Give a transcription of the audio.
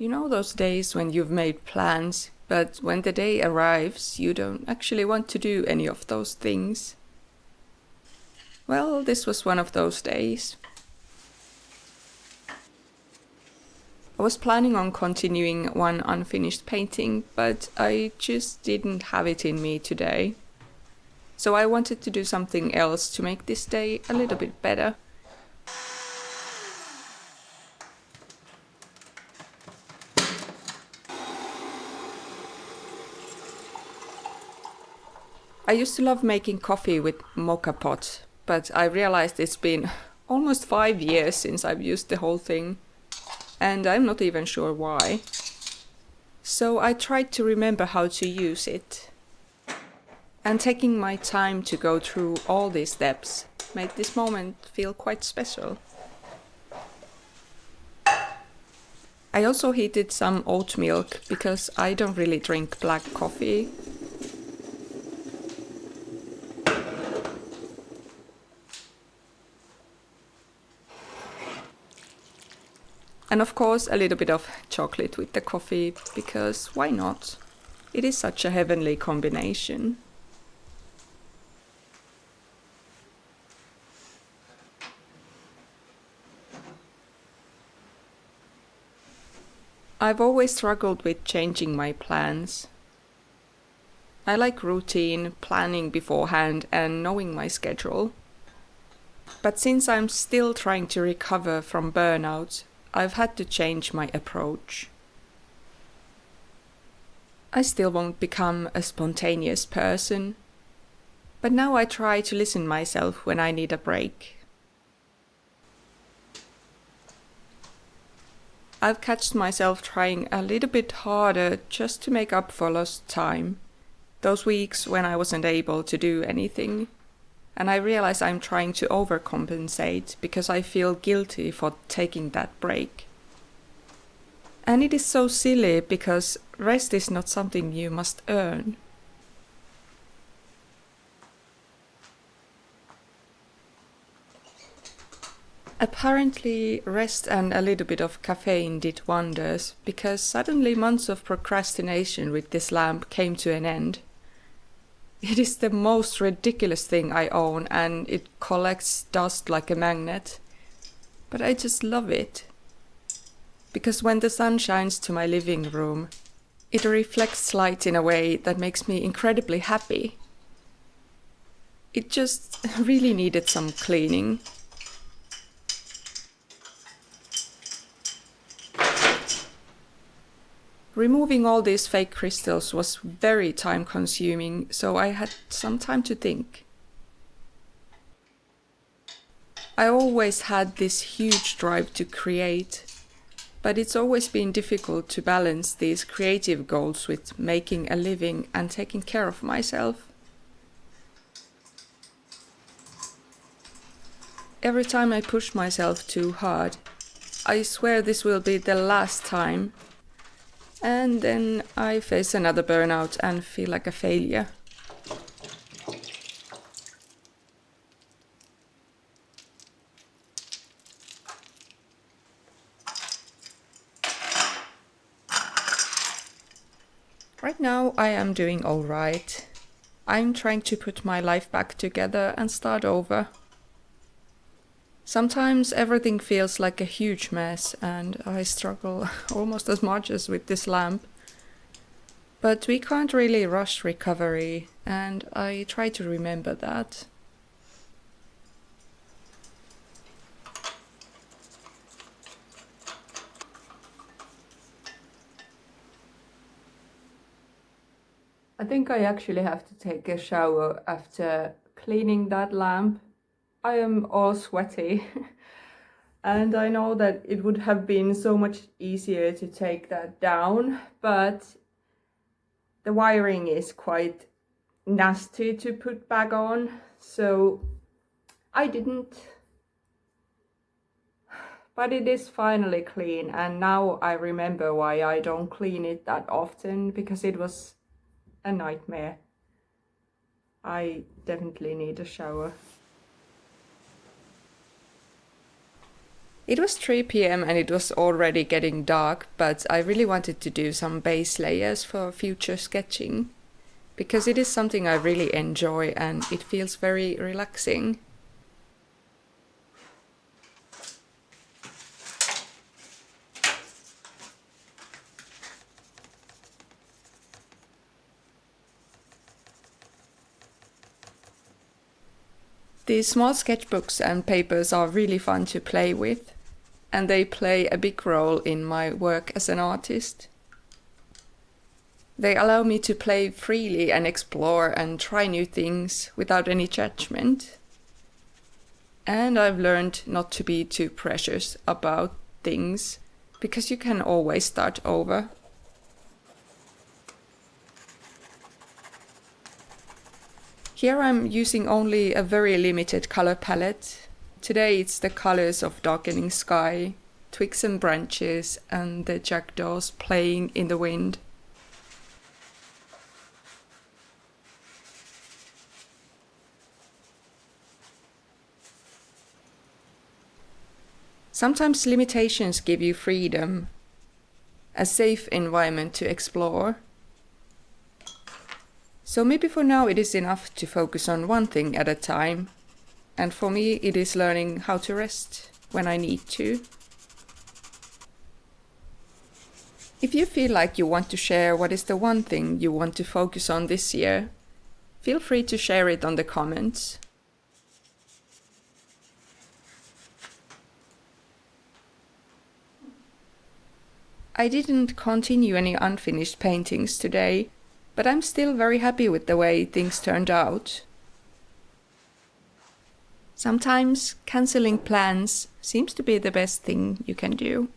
You know those days when you've made plans, but when the day arrives, you don't actually want to do any of those things? Well, this was one of those days. I was planning on continuing one unfinished painting, but I just didn't have it in me today. So I wanted to do something else to make this day a little bit better. I used to love making coffee with mocha pot, but I realized it's been almost 5 years since I've used the whole thing, and I'm not even sure why. So I tried to remember how to use it. And taking my time to go through all these steps made this moment feel quite special. I also heated some oat milk because I don't really drink black coffee. And of course, a little bit of chocolate with the coffee, because why not? It is such a heavenly combination. I've always struggled with changing my plans. I like routine, planning beforehand, and knowing my schedule. But since I'm still trying to recover from burnout, I've had to change my approach. I still won't become a spontaneous person, but now I try to listen myself when I need a break. I've catched myself trying a little bit harder just to make up for lost time, those weeks when I wasn't able to do anything. And I realize I'm trying to overcompensate because I feel guilty for taking that break. And it is so silly because rest is not something you must earn. Apparently, rest and a little bit of caffeine did wonders, because suddenly months of procrastination with this lamp came to an end. It is the most ridiculous thing I own, and it collects dust like a magnet. But I just love it. Because when the sun shines to my living room, it reflects light in a way that makes me incredibly happy. It just really needed some cleaning. Removing all these fake crystals was very time consuming, so I had some time to think. I always had this huge drive to create, but it's always been difficult to balance these creative goals with making a living and taking care of myself. Every time I push myself too hard, I swear this will be the last time. And then I face another burnout and feel like a failure. Right now I am doing all right. I'm trying to put my life back together and start over. Sometimes everything feels like a huge mess and I struggle almost as much as with this lamp. But we can't really rush recovery, and I try to remember that. I think I actually have to take a shower after cleaning that lamp. I am all sweaty. And I know that it would have been so much easier to take that down, but the wiring is quite nasty to put back on, so I didn't. But it is finally clean, and now I remember why I don't clean it that often, because it was a nightmare. I definitely need a shower. It was 3 p.m. and it was already getting dark, but I really wanted to do some base layers for future sketching, because it is something I really enjoy and it feels very relaxing. These small sketchbooks and papers are really fun to play with, and they play a big role in my work as an artist. They allow me to play freely and explore and try new things without any judgment. And I've learned not to be too precious about things, because you can always start over. Here I'm using only a very limited color palette. Today it's the colors of darkening sky, twigs and branches, and the jackdaws playing in the wind. Sometimes limitations give you freedom, a safe environment to explore. So maybe for now it is enough to focus on one thing at a time, and for me it is learning how to rest when I need to. If you feel like you want to share what is the one thing you want to focus on this year, feel free to share it on the comments. I didn't continue any unfinished paintings today, but I'm still very happy with the way things turned out. Sometimes canceling plans seems to be the best thing you can do.